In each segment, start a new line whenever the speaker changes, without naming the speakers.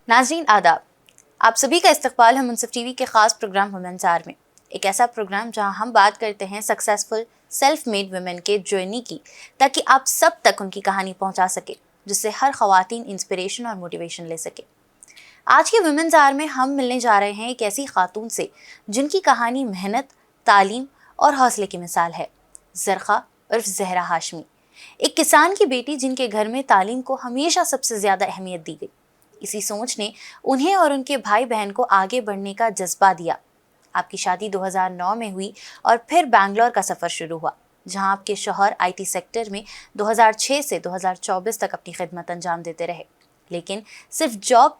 नाज़रीन आदाब, आप सभी का इस्तकबाल है मुनसिफ टीवी के ख़ास प्रोग्राम वुमेन्स आवर में। एक ऐसा प्रोग्राम जहां हम बात करते हैं सक्सेसफुल सेल्फ मेड वुमेन के जर्नी की, ताकि आप सब तक उनकी कहानी पहुंचा सके, जिससे हर ख़वातीन इंस्पिरेशन और मोटिवेशन ले सके। आज के वुमेन्स आवर में हम मिलने जा रहे हैं एक ऐसी खातून से जिनकी कहानी मेहनत, तालीम और हौसले की मिसाल है। ज़रख़ा उर्फ ज़हरा हाशमी, एक किसान की बेटी जिनके घर में तालीम को हमेशा सबसे ज़्यादा अहमियत दी गई। इसी सोच ने उन्हें और उनके भाई बहन को आगे बढ़ने का जज्बा दिया। आपकी शादी 2009 में हुई और फिर बैंगलोर का सफ़र शुरू हुआ, जहां आपके शौहर आईटी सेक्टर में 2006 से 2024 तक अपनी खिदमत अंजाम देते रहे। लेकिन सिर्फ जॉब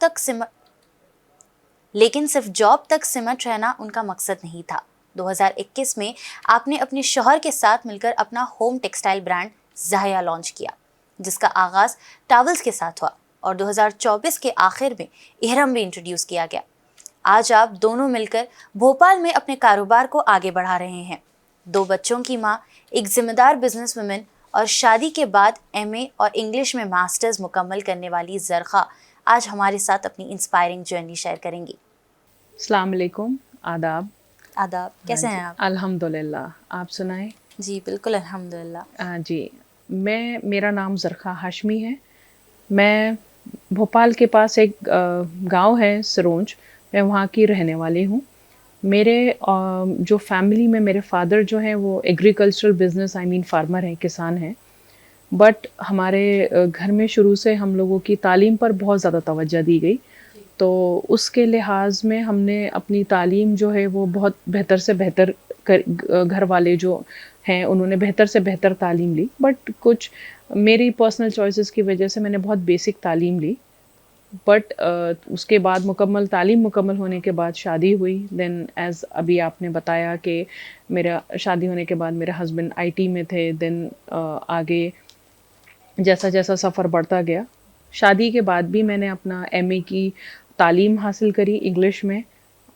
तक सिमट रहना उनका मकसद नहीं था। 2021 में आपने अपने शौहर के साथ मिलकर अपना होम टेक्सटाइल ब्रांड ज़ाहिया लॉन्च किया, जिसका आगाज़ टावल्स के साथ हुआ और 2024 के आखिर में इहरम भी इंट्रोड्यूस किया गया। आज आप दोनों मिलकर भोपाल में अपने कारोबार को आगे बढ़ा रहे हैं। 2 बच्चों की माँ, एक जिम्मेदार बिजनेस वुमेन और शादी के बाद एमए और इंग्लिश में मास्टर्स मुकम्मल करने वाली ज़रख़ा आज हमारे साथ अपनी इंस्पायरिंग जर्नी शेयर करेंगी।
अस्सलाम वालेकुम, आदाब।
आदाब, कैसे हैं आप?
अल्हम्दुलिल्लाह, आप सुनाएं?
जी बिल्कुल अल्हम्दुलिल्लाह।
जी, मेरा नाम ज़रख़ा हाशमी है। मैं भोपाल के पास एक गांव है सिरोंज, मैं वहाँ की रहने वाली हूँ। मेरे जो फैमिली में मेरे फादर जो हैं वो एग्रीकल्चरल बिजनेस फार्मर हैं, किसान हैं। बट हमारे घर में शुरू से हम लोगों की तालीम पर बहुत ज़्यादा तवज्जो दी गई, तो उसके लिहाज में हमने अपनी तालीम जो है वो बहुत बेहतर से बेहतर घर वाले जो हैं उन्होंने बेहतर से बेहतर तालीम ली। बट कुछ मेरी पर्सनल चॉइसेस की वजह से मैंने बहुत बेसिक तालीम ली। बट उसके बाद तालीम मुकम्मल होने के बाद शादी हुई। देन एज़ अभी आपने बताया कि मेरा शादी होने के बाद मेरे हस्बैंड आईटी में थे। देन आगे जैसा जैसा सफ़र बढ़ता गया, शादी के बाद भी मैंने अपना एमए की तालीम हासिल करी इंग्लिश में,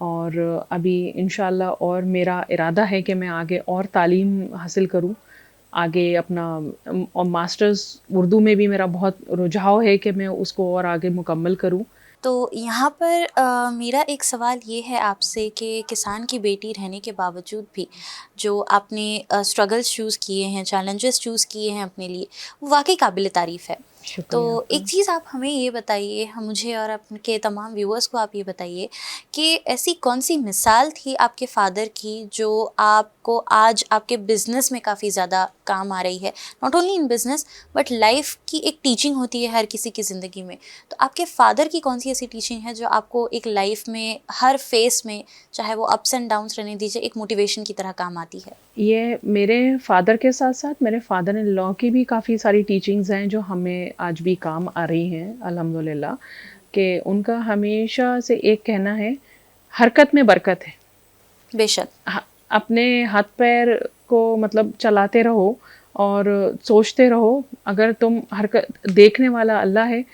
और अभी इंशाल्लाह और मेरा इरादा है कि मैं आगे और तालीम हासिल करूं। आगे अपना और मास्टर्स उर्दू में भी मेरा बहुत रुझाव है कि मैं उसको और आगे मुकम्मल करूं।
तो यहाँ पर मेरा एक सवाल ये है आपसे कि किसान की बेटी रहने के बावजूद भी जो आपने स्ट्रगल्स चूज़ किए हैं, चैलेंजेस चूज़ किए हैं अपने लिए, वो वाकई काबिल तारीफ़ है। तो एक चीज़ आप हमें ये बताइए, हम मुझे और आपके तमाम व्यूअर्स को आप ये बताइए कि ऐसी कौन सी मिसाल थी आपके फ़ादर की जो आपको आज आपके बिज़नेस में काफ़ी ज़्यादा काम आ रही है। Not only in business but life की एक टीचिंग होती है हर किसी की ज़िंदगी में। तो आपके फ़ादर की कौन सी ऐसी टीचिंग है जो आपको एक लाइफ में हर फेस में, चाहे वो अप्स एंड डाउन्स रहने दीजिए, एक मोटिवेशन की तरह काम आती है?
ये मेरे फादर के साथ साथ मेरे फादर इन लॉ की भी काफ़ी सारी टीचिंग्स हैं जो हमें आज भी काम आ रही हैं अल्हम्दुलिल्लाह। कि उनका हमेशा से एक कहना है, हरकत में बरकत है।
बेशक।
अपने हाथ पैर को मतलब चलाते रहो और सोचते रहो। अगर तुम हरकत, देखने वाला अल्लाह है,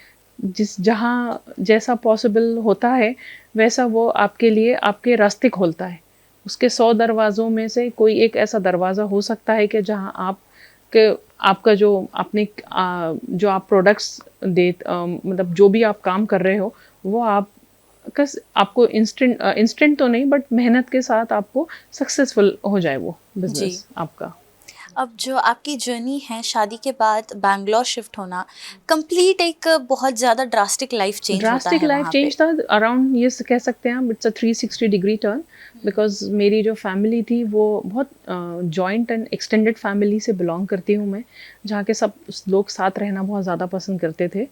जहाँ जैसा पॉसिबल होता है वैसा वो आपके लिए आपके रास्ते खोलता है। उसके 100 दरवाज़ों में से कोई एक ऐसा दरवाज़ा हो सकता है कि जहाँ आपका जो जो आप प्रोडक्ट्स मतलब जो भी आप काम कर रहे हो वो आपको इंस्टेंट तो नहीं बट मेहनत के साथ आपको सक्सेसफुल हो जाए वो बिजनेस आपका।
अब जो आपकी जर्नी है शादी के बाद बैंगलोर शिफ्ट होना, कंप्लीट एक बहुत ज़्यादा ड्रास्टिक लाइफ चेंज होता है वहाँ पे।
था अराउंड, ये कह सकते हैं हम, it's a 360 degree turn. Because मेरी जो फैमिली थी वो बहुत जॉइंट एंड एक्सटेंडेड फैमिली से बिलोंग करती हूँ मैं, जहाँ के सब लोग साथ रहना बहुत ज़्यादा पसंद करते थे।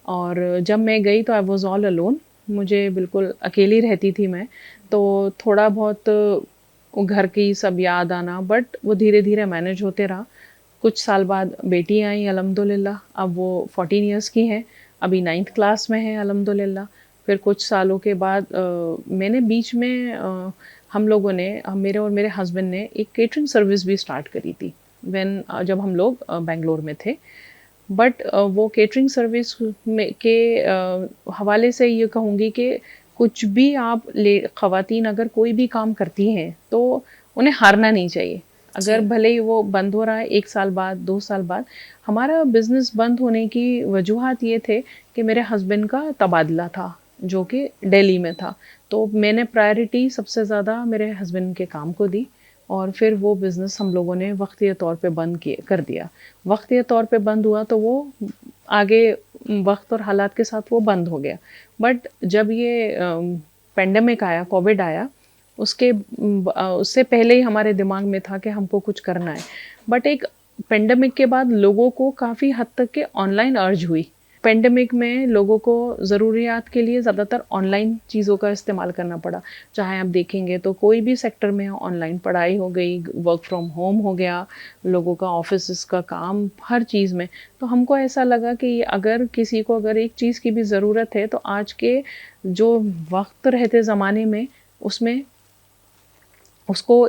और जब मैं गई तो आई वॉज ऑल अलोन, मुझे बिल्कुल अकेली रहती थी मैं। तो थोड़ा बहुत घर की सब याद आना, बट वो धीरे धीरे मैनेज होते रहा। कुछ साल बाद बेटी आई अल्हम्दुलिल्लाह, अब वो 14 इयर्स की हैं, अभी 9th क्लास में है अल्हम्दुलिल्लाह। फिर कुछ सालों के बाद मैंने बीच में हम लोगों ने, मेरे और मेरे हस्बैंड ने एक केटरिंग सर्विस भी स्टार्ट करी थी जब हम लोग बेंगलोर में थे। बट वो केटरिंग सर्विस के हवाले से ये कहूँगी कि कुछ भी आप ख़वातीन अगर कोई भी काम करती हैं तो उन्हें हारना नहीं चाहिए। अगर भले ही वो बंद हो रहा है 1 साल बाद 2 साल बाद। हमारा बिज़नेस बंद होने की वजूहात ये थे कि मेरे हस्बैंड का तबादला था जो कि दिल्ली में था। तो मैंने प्रायोरिटी सबसे ज़्यादा मेरे हस्बैंड के काम को दी और फिर वो बिज़नेस हम लोगों ने वक्तीय तौर पे कर दिया। वक्तीय तौर पे बंद हुआ तो वो आगे वक्त और हालात के साथ वो बंद हो गया। बट जब ये पेंडेमिक आया, कोविड आया, उससे पहले ही हमारे दिमाग में था कि हमको कुछ करना है। बट एक पेंडेमिक के बाद लोगों को काफ़ी हद तक के ऑनलाइन अर्ज हुई। पेंडेमिक में लोगों को ज़रूरियात के लिए ज़्यादातर ऑनलाइन चीज़ों का इस्तेमाल करना पड़ा। चाहे आप देखेंगे तो कोई भी सेक्टर में ऑनलाइन पढ़ाई हो गई, वर्क फ्रॉम होम हो गया, लोगों का ऑफिस का काम, हर चीज़ में। तो हमको ऐसा लगा कि अगर किसी को अगर एक चीज़ की भी ज़रूरत है तो आज के जो वक्त रहते ज़माने में उसमें उसको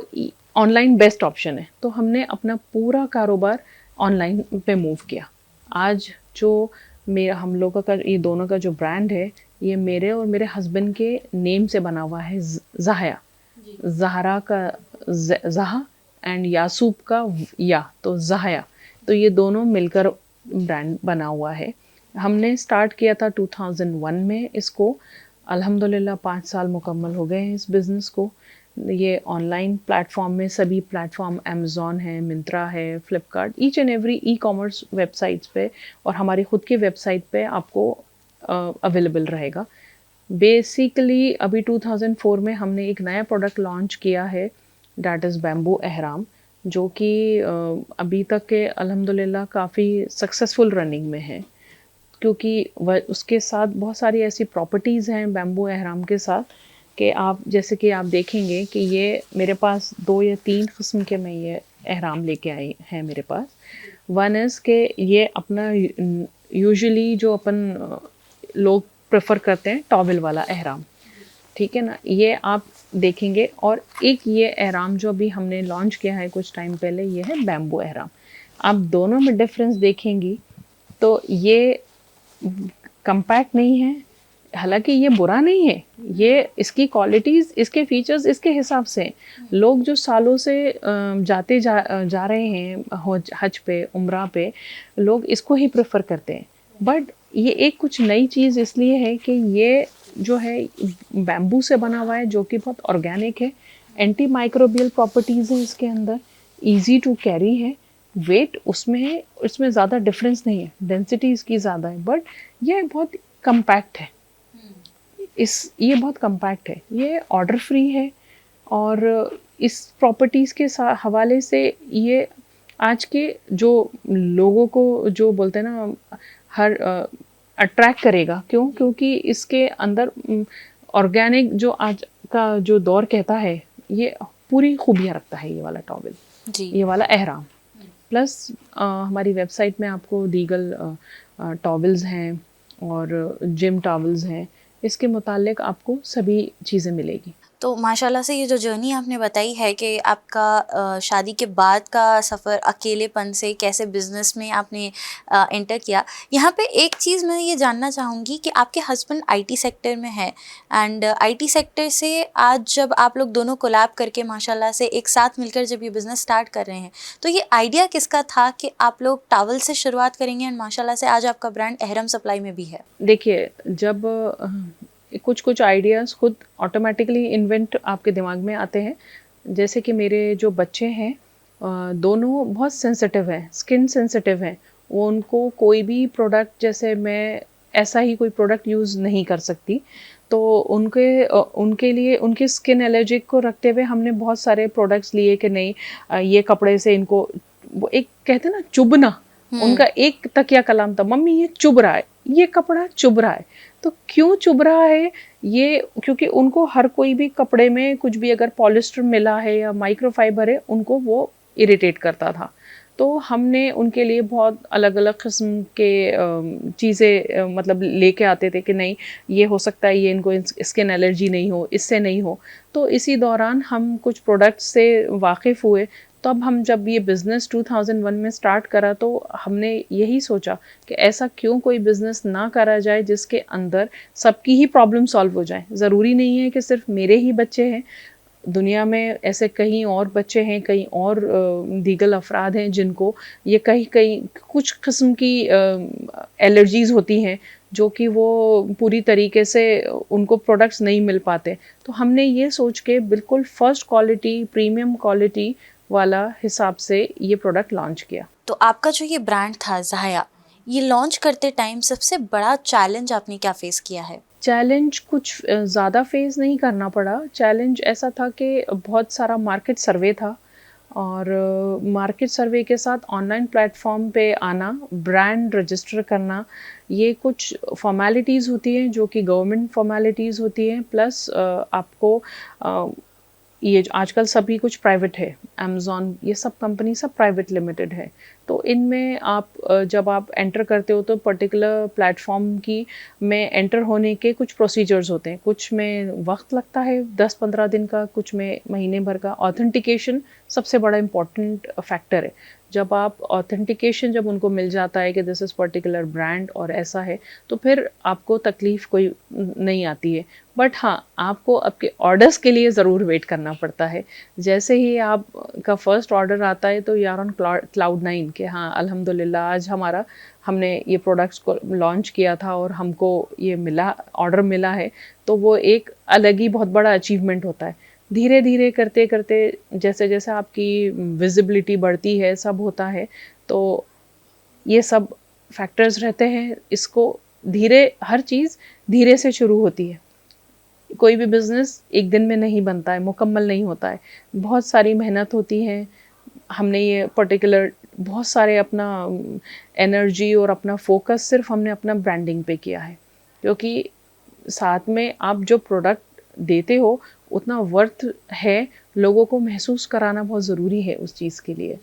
ऑनलाइन बेस्ट ऑप्शन है। तो हमने अपना पूरा कारोबार ऑनलाइन पे मूव किया। आज जो हम लोगों का ये दोनों का जो ब्रांड है, ये मेरे और मेरे हस्बैंड के नेम से बना हुआ है। ज़ाहया, ज़हरा का ज़हा एंड यासूब का या, तो ज़ाहया। तो ये दोनों मिलकर ब्रांड बना हुआ है। हमने स्टार्ट किया था 2001 में इसको। अल्हम्दुलिल्लाह 5 साल मुकम्मल हो गए हैं इस बिज़नेस को। ये ऑनलाइन प्लेटफॉर्म में सभी प्लेटफॉर्म अमेज़ॉन है, मिंत्रा है, Flipkart, each and every e commerce websites पे और हमारी ख़ुद की वेबसाइट पे आपको अवेलेबल रहेगा। बेसिकली अभी 2004 में हमने एक नया प्रोडक्ट लॉन्च किया है, डैट इज़ बैम्बू अहराम, जो कि अभी तक के अल्हम्दुलिल्लाह काफ़ी सक्सेसफुल रनिंग में है, क्योंकि उसके साथ बहुत सारी ऐसी प्रॉपर्टीज़ हैं बैम्बू अहराम के साथ कि आप जैसे कि आप देखेंगे कि ये मेरे पास 2 या 3 किस्म के मैं ये अहराम लेके आई हैं मेरे पास। वन इज़ के ये अपना यूजुअली जो अपन लोग प्रेफर करते हैं टॉवल वाला अहराम, ठीक है ना, ये आप देखेंगे। और एक ये अहराम जो अभी हमने लॉन्च किया है कुछ टाइम पहले, ये है बैम्बू अहराम। आप दोनों में डिफरेंस देखेंगी तो ये कम्पैक्ट नहीं है, हालांकि ये बुरा नहीं है, ये इसकी क्वालिटीज़, इसके फीचर्स इसके हिसाब से। लोग जो सालों से जा रहे हैं हज पे, उम्रा पे, लोग इसको ही प्रेफर करते हैं। बट ये एक कुछ नई चीज़ इसलिए है कि ये जो है बैम्बू से बना हुआ है, जो कि बहुत ऑर्गेनिक है, एंटी माइक्रोबियल प्रॉपर्टीज़ हैं इसके अंदर, ईजी टू कैरी है, वेट उसमें है, इसमें ज़्यादा डिफरेंस नहीं है, डेंसिटी इसकी ज़्यादा है, बट ये बहुत कम्पैक्ट है। ये बहुत कम्पैक्ट है, ये ऑर्डर फ्री है। और इस प्रॉपर्टीज़ के हवाले से ये आज के जो लोगों को जो बोलते हैं ना, हर अट्रैक्ट करेगा। क्यों? क्योंकि इसके अंदर ऑर्गेनिक जो आज का जो दौर कहता है, ये पूरी खूबियाँ रखता है ये वाला टॉवल जी, ये वाला अहराम। प्लस हमारी वेबसाइट में आपको दीगल टॉवल्स हैं और जिम टॉवल्स हैं, इसके मुतालिक आपको सभी चीज़ें मिलेगी।
तो माशाल्लाह से ये जो जर्नी आपने बताई है कि आपका शादी के बाद का सफ़र अकेलेपन से कैसे बिज़नेस में आपने एंटर किया, यहाँ पे एक चीज़ मैं ये जानना चाहूँगी कि आपके हस्बैंड आईटी सेक्टर में है, एंड आईटी सेक्टर से आज जब आप लोग दोनों कोलैब करके माशाल्लाह से एक साथ मिलकर जब ये बिज़नेस स्टार्ट कर रहे हैं, तो ये आइडिया किसका था कि आप लोग टॉवल से शुरुआत करेंगे एंड माशाल्लाह से आज आपका ब्रांड अहरम सप्लाई में भी है?
देखिए, जब कुछ आइडियाज़ खुद ऑटोमेटिकली इन्वेंट आपके दिमाग में आते हैं। जैसे कि मेरे जो बच्चे हैं दोनों बहुत सेंसिटिव हैं, स्किन सेंसिटिव हैं। वो उनको कोई भी प्रोडक्ट, जैसे मैं ऐसा ही कोई प्रोडक्ट यूज़ नहीं कर सकती, तो उनके लिए उनकी स्किन एलर्जिक को रखते हुए हमने बहुत सारे प्रोडक्ट्स लिए कि नहीं ये कपड़े से इनको, वो एक कहते हैं ना चुभना, उनका एक तकिया कलाम था, मम्मी ये चुभ रहा है, ये कपड़ा चुभ रहा है। तो क्यों चुभ रहा है ये? क्योंकि उनको हर कोई भी कपड़े में कुछ भी अगर पॉलिस्टर मिला है या माइक्रोफाइबर है, उनको वो इरिटेट करता था। तो हमने उनके लिए बहुत अलग अलग किस्म के चीज़ें मतलब लेके आते थे कि नहीं ये हो सकता है, ये इनको स्किन एलर्जी नहीं हो, इससे नहीं हो। तो इसी दौरान हम कुछ प्रोडक्ट्स से वाकिफ़ हुए। तो अब हम जब ये बिज़नेस 2001 में स्टार्ट करा, तो हमने यही सोचा कि ऐसा क्यों कोई बिज़नेस ना करा जाए जिसके अंदर सबकी ही प्रॉब्लम सॉल्व हो जाए। ज़रूरी नहीं है कि सिर्फ मेरे ही बच्चे हैं, दुनिया में ऐसे कहीं और बच्चे हैं, कहीं और दीगर अफराद हैं जिनको ये कहीं कुछ किस्म की एलर्जीज़ होती हैं जो कि वो पूरी तरीके से उनको प्रोडक्ट्स नहीं मिल पाते। तो हमने ये सोच के बिल्कुल फर्स्ट क्वालिटी, प्रीमियम क्वालिटी वाला हिसाब से ये प्रोडक्ट लॉन्च किया।
तो आपका जो ये ब्रांड था ज़ाया, ये लॉन्च करते टाइम सबसे बड़ा चैलेंज आपने क्या फेस किया है?
चैलेंज कुछ ज़्यादा फेस नहीं करना पड़ा। चैलेंज ऐसा था कि बहुत सारा मार्केट सर्वे था और मार्केट सर्वे के साथ ऑनलाइन प्लेटफॉर्म पे आना, ब्रांड रजिस्टर करना, ये कुछ फॉर्मेलिटीज़ होती हैं जो कि गवर्नमेंट फॉर्मेलिटीज़ होती हैं, प्लस आपको ये आजकल सभी कुछ प्राइवेट है, अमेज़ॉन ये सब कंपनी सब प्राइवेट लिमिटेड है। तो इनमें आप जब आप एंटर करते हो तो पर्टिकुलर प्लेटफॉर्म की में एंटर होने के कुछ प्रोसीजर्स होते हैं, कुछ में वक्त लगता है 10-15 दिन का, कुछ में महीने भर का। ऑथेंटिकेशन सबसे बड़ा इम्पॉर्टेंट फैक्टर है। जब आप ऑथेंटिकेशन जब उनको मिल जाता है कि दिस इज़ पर्टिकुलर ब्रांड और ऐसा है, तो फिर आपको तकलीफ़ कोई नहीं आती है। बट हाँ, आपको आपके ऑर्डर्स के लिए ज़रूर वेट करना पड़ता है। जैसे ही आप का फर्स्ट ऑर्डर आता है तो यू आर ऑन क्लाउड 9 कि हाँ अल्हम्दुलिल्लाह आज हमने ये प्रोडक्ट्स को लॉन्च किया था और हमको ये मिला, ऑर्डर मिला है। तो वो एक अलग ही बहुत बड़ा अचीवमेंट होता है। धीरे धीरे करते करते जैसे जैसे आपकी विजिबिलिटी बढ़ती है, सब होता है, तो ये सब फैक्टर्स रहते हैं। इसको हर चीज़ धीरे से शुरू होती है। कोई भी बिज़नेस एक दिन में नहीं बनता है, मुकम्मल नहीं होता है, बहुत सारी मेहनत होती है। हमने ये पर्टिकुलर बहुत सारे अपना एनर्जी और अपना फोकस सिर्फ हमने अपना ब्रांडिंग पे किया है, क्योंकि साथ में आप जो प्रोडक्ट देते हो उतना वर्थ है, लोगों को महसूस कराना बहुत ज़रूरी है उस चीज़ के लिए।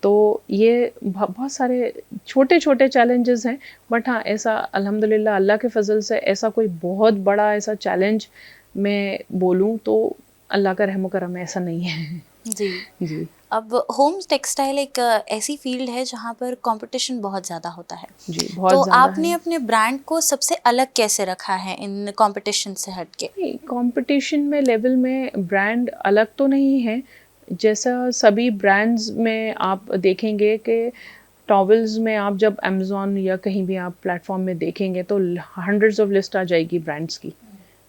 तो ये बहुत सारे छोटे छोटे चैलेंजेस हैं, बट हाँ ऐसा अल्हम्दुलिल्लाह अल्लाह के फजल से ऐसा कोई बहुत बड़ा ऐसा चैलेंज मैं बोलूँ तो अल्लाह का रहम करम ऐसा नहीं है।
जी।
जी
अब होम टेक्सटाइल एक ऐसी फील्ड है जहाँ पर कंपटीशन बहुत ज़्यादा होता है।
जी
तो
बहुत ज़्यादा
आपने
है।
अपने ब्रांड को सबसे अलग कैसे रखा है इन कंपटीशन से हटके?
कंपटीशन में लेवल में ब्रांड अलग तो नहीं है। जैसा सभी ब्रांड्स में आप देखेंगे कि टॉवल्स में आप जब अमेज़ॉन या कहीं भी आप प्लेटफॉर्म में देखेंगे तो हंड्रेड्स ऑफ लिस्ट आ जाएगी ब्रांड्स की,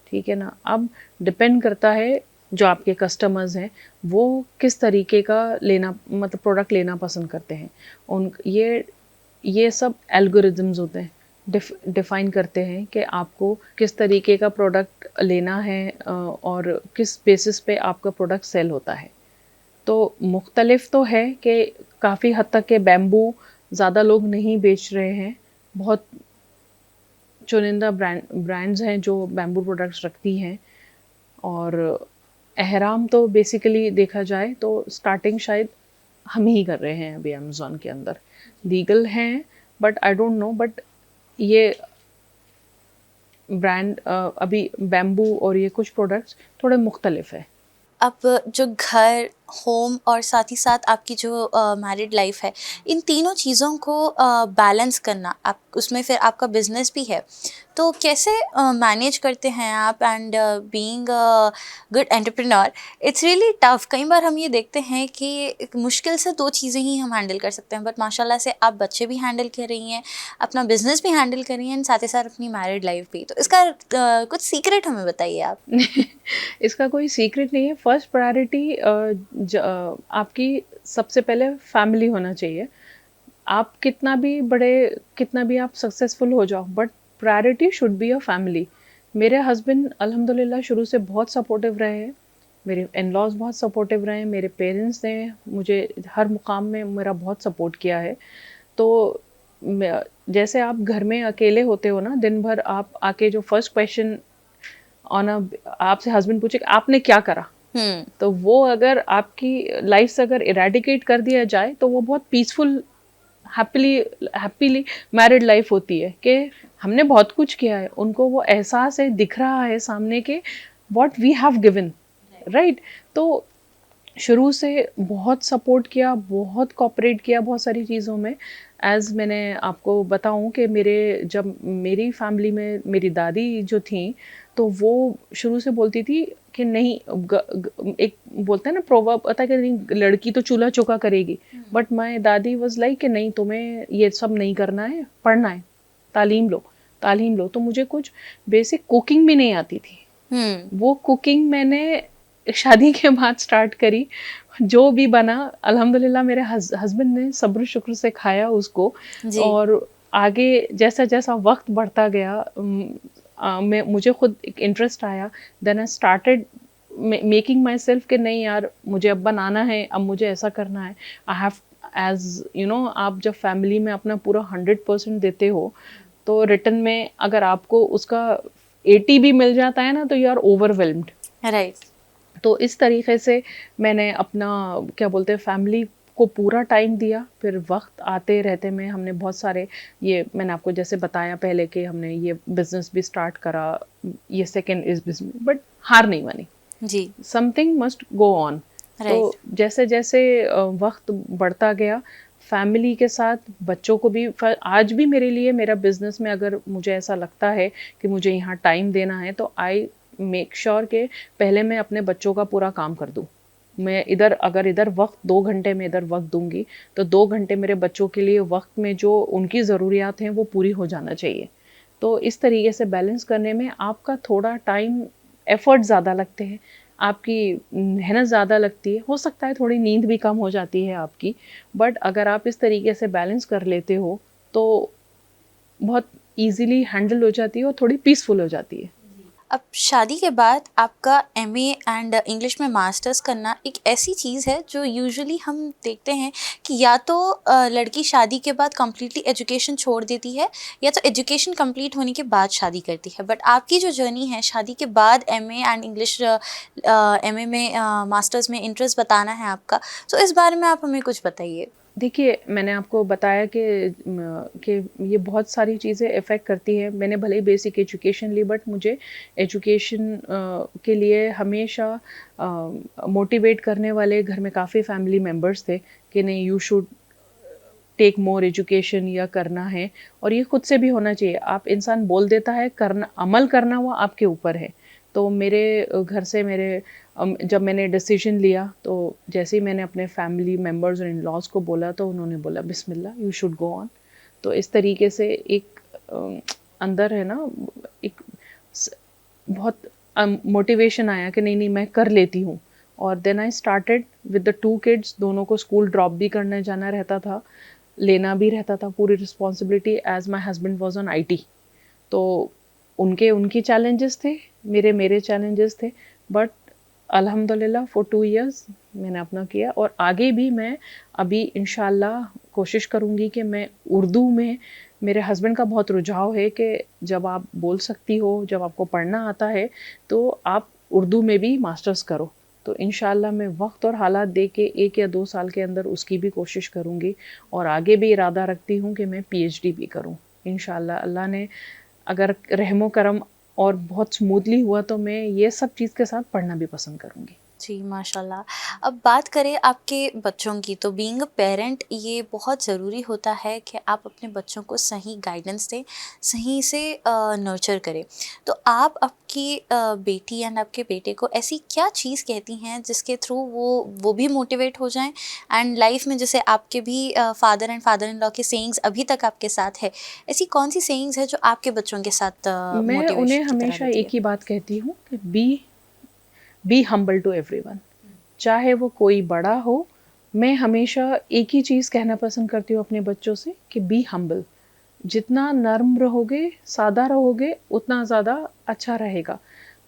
ठीक है ना। अब डिपेंड करता है जो आपके कस्टमर्स हैं वो किस तरीके का लेना, मतलब प्रोडक्ट लेना पसंद करते हैं। उन ये सब एल्गोरिदम्स होते हैं, डिफ़ाइन करते हैं कि आपको किस तरीके का प्रोडक्ट लेना है और किस बेसिस पे आपका प्रोडक्ट सेल होता है। तो मुख्तलिफ तो है कि काफ़ी हद तक के बैम्बू ज़्यादा लोग नहीं बेच रहे हैं। बहुत चुनिंदा ब्रांड्स हैं जो बैम्बू प्रोडक्ट्स रखती हैं। और एहराम तो बेसिकली देखा जाए तो स्टार्टिंग शायद हम ही कर रहे हैं अभी अमेज़ॉन के अंदर। लीगल हैं but I don't know, but ये ब्रांड अभी बैम्बू और ये कुछ प्रोडक्ट्स थोड़े मुख्तलिफ है।
अब जो घर, होम और साथ ही साथ आपकी जो मैरिड लाइफ है, इन तीनों चीज़ों को बैलेंस करना, आप उसमें फिर आपका बिजनेस भी है, तो कैसे मैनेज करते हैं आप? And being a good entrepreneur, it's really tough. कई बार हम ये देखते हैं कि एक मुश्किल से दो चीज़ें ही हम हैंडल कर सकते हैं, बट माशाल्लाह से आप बच्चे भी हैंडल कर रही हैं, अपना बिजनेस भी हैंडल कर रही हैं, साथ ही साथ अपनी मैरिड लाइफ भी। तो इसका कुछ सीक्रेट हमें बताइए आप।
इसका कोई सीक्रेट नहीं है। फर्स्ट प्रायोरिटी आपकी सबसे पहले फैमिली होना चाहिए। आप कितना भी आप सक्सेसफुल हो जाओ, but priority should be a family. मेरे हस्बैंड अल्हम्दुलिल्लाह शुरू से बहुत सपोर्टिव रहे हैं, मेरे इन लॉज बहुत सपोर्टिव रहे हैं, मेरे पेरेंट्स ने मुझे हर मुकाम में मेरा बहुत सपोर्ट किया है। तो जैसे आप घर में अकेले होते हो ना, दिन भर आप आके जो फर्स्ट क्वेश्चन आपसे हस्बैंड पूछे आपने क्या करा, तो वो अगर आपकी लाइफ से अगर इरेडिकेट कर दिया जाए तो वो बहुत पीसफुल हैप्पीली मैरिड लाइफ होती है कि हमने बहुत कुछ किया है। उनको वो एहसास है, दिख रहा है सामने के what we have given, right. तो शुरू से बहुत सपोर्ट किया, बहुत कोऑपरेट किया बहुत सारी चीज़ों में। एज़ मैंने आपको बताऊं कि जब मेरी फैमिली में मेरी दादी जो थी, तो वो शुरू से बोलती थी कि नहीं, एक बोलते हैं ना प्रोवर्ब होता है कि नहीं लड़की तो चूल्हा चौका करेगी, बट माय दादी वाज लाइक कि नहीं, तुम्हें ये सब नहीं करना है, पढ़ना है, तालीम लो। तालीम लो। तो मुझे कुछ बेसिक कुकिंग भी नहीं आती थी। वो कुकिंग मैंने शादी के बाद स्टार्ट करी। जो भी बना अल्हम्दुलिल्लाह मेरे हस्बैंड ने सब्र शुक्र से खाया उसको। और आगे जैसा जैसा वक्त बढ़ता गया मैं मुझे खुद एक इंटरेस्ट आया। Then I started making myself कि नहीं यार मुझे अब बनाना है, अब मुझे ऐसा करना है। I have as you know, आप जब फैमिली में अपना पूरा 100% देते हो तो रिटर्न में अगर आपको उसका 80 भी मिल जाता है ना तो यू आर ओवरवेल्म्ड।
राइट।
तो इस तरीके से मैंने अपना क्या बोलते हैं फैमिली को पूरा टाइम दिया। फिर वक्त आते रहते में हमने बहुत सारे, ये मैंने आपको जैसे बताया पहले कि हमने ये बिजनेस भी स्टार्ट करा, ये सेकंड इज बिजनेस, बट हार नहीं मानी
जी।
Something must go on. तो जैसे जैसे वक्त बढ़ता गया फैमिली के साथ बच्चों को भी, आज भी मेरे लिए मेरा बिजनेस में अगर मुझे ऐसा लगता है कि मुझे यहाँ टाइम देना है तो आई मेक श्योर कि पहले मैं अपने बच्चों का पूरा काम कर दूँ। मैं इधर अगर इधर वक्त 2 घंटे में इधर वक्त दूंगी तो 2 घंटे मेरे बच्चों के लिए वक्त में जो उनकी ज़रूरियात हैं वो पूरी हो जाना चाहिए। तो इस तरीके से बैलेंस करने में आपका थोड़ा टाइम एफर्ट ज़्यादा लगते हैं, आपकी मेहनत ज़्यादा लगती है, हो सकता है थोड़ी नींद भी कम हो जाती है आपकी, बट अगर आप इस तरीके से बैलेंस कर लेते हो तो बहुत ईजीली हैंडल हो जाती है और थोड़ी पीसफुल हो जाती है।
अब शादी के बाद आपका एमए एंड इंग्लिश में मास्टर्स करना एक ऐसी चीज़ है जो यूजुअली हम देखते हैं कि या तो लड़की शादी के बाद कम्प्लीटली एजुकेशन छोड़ देती है या तो एजुकेशन कंप्लीट होने के बाद शादी करती है। बट आपकी जो जर्नी है, शादी के बाद एमए एंड इंग्लिश एमए में मास्टर्स में इंटरेस्ट बताना है आपका, तो इस बारे में आप हमें कुछ बताइए।
देखिए मैंने आपको बताया कि ये बहुत सारी चीज़ें इफ़ेक्ट करती हैं। मैंने भले ही बेसिक एजुकेशन ली बट मुझे एजुकेशन के लिए हमेशा मोटिवेट करने वाले घर में काफ़ी फैमिली मेम्बर्स थे कि नहीं you should take more education या करना है, और ये खुद से भी होना चाहिए। आप इंसान बोल देता है, करना अमल करना वो आपके ऊपर है। तो मेरे घर से मेरे जब मैंने डिसीजन लिया तो जैसे ही मैंने अपने फैमिली मेम्बर्स और इन लॉज को बोला तो उन्होंने बोला बिस्मिल्लाह यू शुड गो ऑन। तो इस तरीके से एक अंदर है ना एक बहुत मोटिवेशन आया कि नहीं नहीं मैं कर लेती हूँ। और then I started with the 2 kids. दोनों को स्कूल ड्रॉप भी करने जाना रहता था, लेना भी रहता था, पूरी responsibility as my husband was on IT। तो उनके चैलेंजेस थे, मेरे चैलेंजेस थे, बट अल्हम्दुलिल्लाह फॉर 2 इयर्स मैंने अपना किया। और आगे भी मैं अभी इंशाल्लाह कोशिश करूँगी कि मैं उर्दू में, मेरे हस्बैंड का बहुत रुझाव है कि जब आप बोल सकती हो, जब आपको पढ़ना आता है तो आप उर्दू में भी मास्टर्स करो। तो इंशाल्लाह मैं वक्त और हालात दे के 1 या 2 साल के अंदर उसकी भी कोशिश करूँगी। और आगे भी इरादा रखती हूँ कि मैं PhD भी करूँ इंशाल्लाह। अल्लाह ने अगर रहमो करम और बहुत स्मूथली हुआ तो मैं ये सब चीज़ के साथ पढ़ना भी पसंद करूँगी।
जी माशाल्लाह। अब बात करें आपके बच्चों की, तो बीइंग अ पेरेंट ये बहुत ज़रूरी होता है कि आप अपने बच्चों को सही गाइडेंस दें, सही से नर्चर करें। तो आप आपकी बेटी एंड आपके बेटे को ऐसी क्या चीज़ कहती हैं जिसके थ्रू वो भी मोटिवेट हो जाएं एंड लाइफ में, जैसे आपके भी father and father in law के सेइंग्स अभी तक आपके साथ है, ऐसी कौन सी सेइंग्स है जो आपके बच्चों के साथ
मैं उन्हें
मोटिवेशन की तरह
हमेशा
रहती
एक
है?
ही बात कहती हूँ कि बी हम्बल टू एवरीवन। चाहे वो कोई बड़ा हो, मैं हमेशा एक ही चीज़ कहना पसंद करती हूँ अपने बच्चों से कि बी हम्बल। जितना नर्म रहोगे, सादा रहोगे, उतना ज़्यादा अच्छा रहेगा।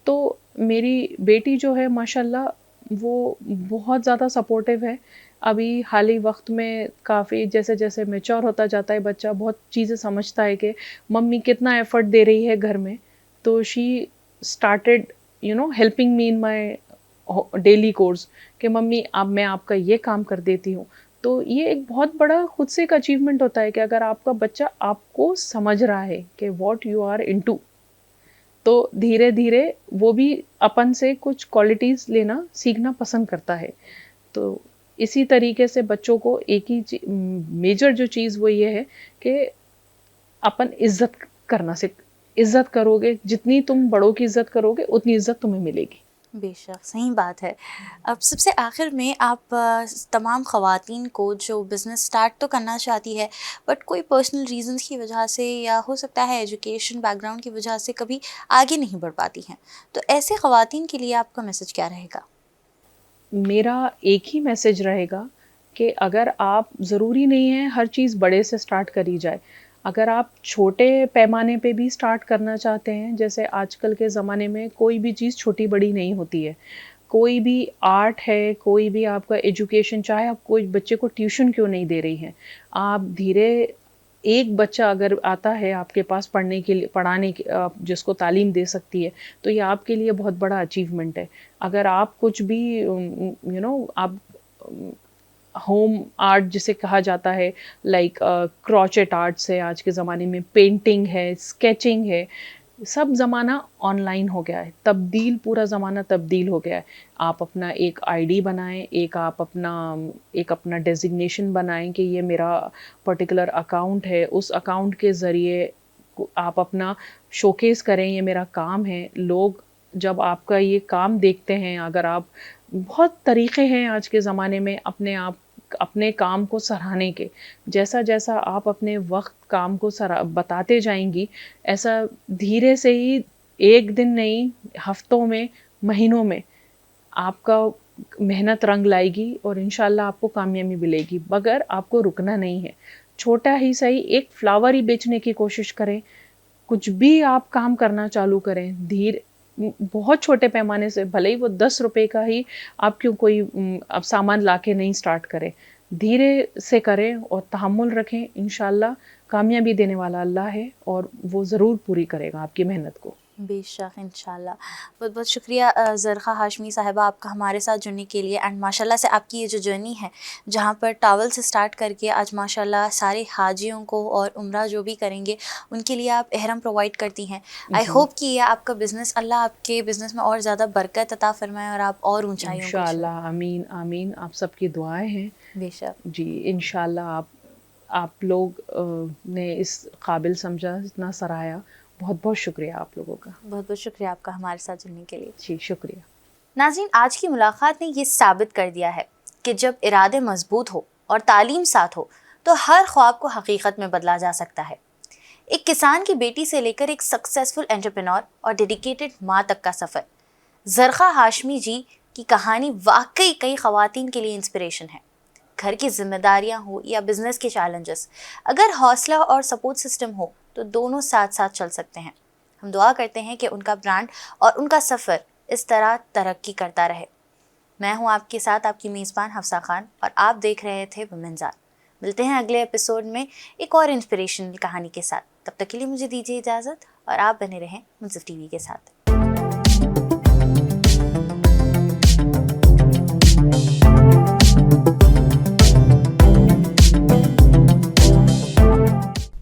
तो मेरी बेटी जो है माशाल्लाह वो बहुत ज़्यादा सपोर्टिव है। अभी हाल ही वक्त में काफ़ी जैसे-जैसे मैच्योर होता जाता है बच्चा, बहुत चीज़ें समझता है कि मम्मी कितना एफ़र्ट दे रही है घर में। तो she started helping me in my daily course कि मम्मी अब मैं आपका ये काम कर देती हूँ। तो ये एक बहुत बड़ा खुद से एक अचीवमेंट होता है कि अगर आपका बच्चा आपको समझ रहा है कि व्हाट यू आर इनटू, तो धीरे धीरे वो भी अपन से कुछ क्वालिटीज़ लेना सीखना पसंद करता है। तो इसी तरीके से बच्चों को एक ही मेजर जो चीज़ वो ये है कि अपन इज्जत करना सीख। इज्जत करोगे, जितनी तुम बड़ों की इज्जत करोगे उतनी इज्जत तुम्हें मिलेगी।
बेशक सही बात है। अब सबसे आखिर में आप तमाम ख़वातीन को जो बिज़नेस स्टार्ट तो करना चाहती है बट कोई पर्सनल रीज़न्स की वजह से या हो सकता है एजुकेशन बैकग्राउंड की वजह से कभी आगे नहीं बढ़ पाती हैं, तो ऐसे ख़वातीन के लिए आपका मैसेज क्या रहेगा?
मेरा एक ही मैसेज रहेगा कि अगर आप, ज़रूरी नहीं है हर चीज़ बड़े से स्टार्ट करी जाए। अगर आप छोटे पैमाने पे भी स्टार्ट करना चाहते हैं, जैसे आजकल के ज़माने में कोई भी चीज़ छोटी-बड़ी नहीं होती है। कोई भी आर्ट है, कोई भी आपका एजुकेशन, चाहे आप कोई बच्चे को ट्यूशन क्यों नहीं दे रही हैं, आप धीरे, एक बच्चा अगर आता है आपके पास पढ़ने के लिए, पढ़ाने के, आप जिसको तालीम दे सकती है, तो ये आपके लिए बहुत बड़ा अचीवमेंट है। अगर आप कुछ भी आप होम आर्ट जिसे कहा जाता है, लाइक क्रोचेट आर्ट्स है आज के ज़माने में, पेंटिंग है, स्केचिंग है, सब ज़माना ऑनलाइन हो गया है, पूरा ज़माना तब्दील हो गया है। आप अपना एक आईडी बनाएँ, एक अपना डेज़िग्नेशन बनाएँ कि ये मेरा पर्टिकुलर अकाउंट है, उस अकाउंट के ज़रिए आप अपना शोकेस करें, ये मेरा काम है। लोग जब आपका ये काम देखते हैं, अगर आप, बहुत तरीक़े हैं आज के ज़माने में अपने काम को सराहने के। जैसा-जैसा आप अपने वक़्त काम को बताते जाएँगी, ऐसा धीरे से ही, एक दिन नहीं, हफ़्तों में, महीनों में आपका मेहनत रंग लाएगी और इंशाल्लाह आपको कामयाबी मिलेगी, मगर आपको रुकना नहीं है। छोटा ही सही एक फ्लावर ही बेचने की कोशिश करें, कुछ भी आप काम करना चालू करें, बहुत छोटे पैमाने से, भले ही वो 10 रुपए का ही आप क्यों कोई अब सामान लाके नहीं स्टार्ट करें। धीरे से करें और तहम्मुल रखें, इंशाल्लाह कामयाबी देने वाला अल्लाह है और वो ज़रूर पूरी करेगा आपकी मेहनत को।
बेशक इंशाल्लाह। बहुत बहुत शुक्रिया ज़रख़ा हाशमी साहिबा आपका हमारे साथ जुड़ने के लिए। एंड माशाल्लाह से आपकी ये जो जर्नी है, जहाँ पर टावल से स्टार्ट करके आज माशाल्लाह सारे हाजियों को और उम्रा जो भी करेंगे उनके लिए आप एहरम प्रोवाइड करती हैं। आई होप कि ये आपका बिज़नेस, अल्लाह आपके बिज़नेस में और ज़्यादा बरकत अता फ़रमाए और आप और ऊंचाइयों को छुएं।
इंशाल्लाह, आमीन आमीन। आप सबकी दुआएं हैं।
बेशक
जी, इंशाल्लाह आप लोग ने इस काबिल समझा, इतना सराहा, बहुत बहुत शुक्रिया आप लोगों का।
बहुत बहुत शुक्रिया आपका हमारे साथ जुड़ने के लिए।
जी, शुक्रिया।
नाज़रीन, आज की मुलाकात ने ये साबित कर दिया है कि जब इरादे मजबूत हो और तालीम साथ हो तो हर ख्वाब को हकीकत में बदला जा सकता है। एक किसान की बेटी से लेकर एक सक्सेसफुल एंटरप्रेन्योर और डेडिकेटेड माँ तक का सफ़र, ज़रख़ा हाशमी जी की कहानी वाकई कई ख़वातीन के लिए इंस्पिरेशन है। घर की जिम्मेदारियां हो या बिजनेस के चैलेंजेस, अगर हौसला और सपोर्ट सिस्टम हो तो दोनों साथ साथ चल सकते हैं। हम दुआ करते हैं कि उनका ब्रांड और उनका सफ़र इस तरह तरक्की करता रहे। मैं हूं आपके साथ आपकी मेज़बान हफ्सा खान और आप देख रहे थे वुमेन्स आवर। मिलते हैं अगले एपिसोड में एक और इंस्पिरेशनल कहानी के साथ। तब तक के लिए मुझे दीजिए इजाज़त और आप बने रहें मुंसिफ टीवी के साथ।